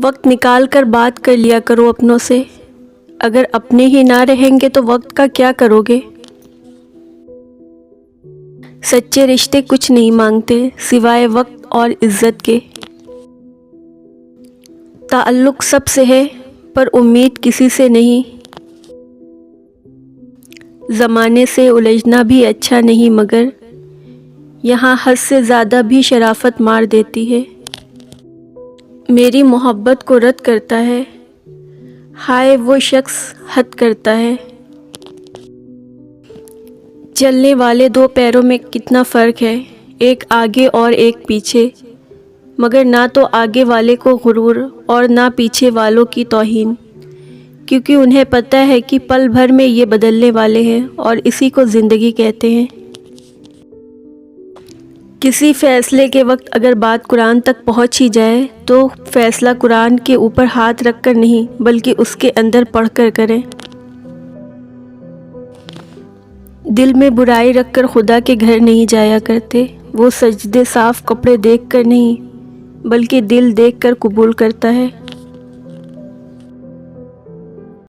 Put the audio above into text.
وقت نکال کر بات کر لیا کرو اپنوں سے، اگر اپنے ہی نہ رہیں گے تو وقت کا کیا کرو گے؟ سچے رشتے کچھ نہیں مانگتے سوائے وقت اور عزت کے۔ تعلق سب سے ہے پر امید کسی سے نہیں۔ زمانے سے الجھنا بھی اچھا نہیں، مگر یہاں حد سے زیادہ بھی شرافت مار دیتی ہے۔ میری محبت کو رد کرتا ہے، ہائے وہ شخص حد کرتا ہے۔ چلنے والے دو پیروں میں کتنا فرق ہے، ایک آگے اور ایک پیچھے، مگر نہ تو آگے والے کو غرور اور نہ پیچھے والوں کی توہین، کیونکہ انہیں پتہ ہے کہ پل بھر میں یہ بدلنے والے ہیں اور اسی کو زندگی کہتے ہیں۔ کسی فیصلے کے وقت اگر بات قرآن تک پہنچ ہی جائے تو فیصلہ قرآن کے اوپر ہاتھ رکھ کر نہیں بلکہ اس کے اندر پڑھ کر کریں۔ دل میں برائی رکھ کر خدا کے گھر نہیں جایا کرتے، وہ سجدے صاف کپڑے دیکھ کر نہیں بلکہ دل دیکھ کر قبول کرتا ہے۔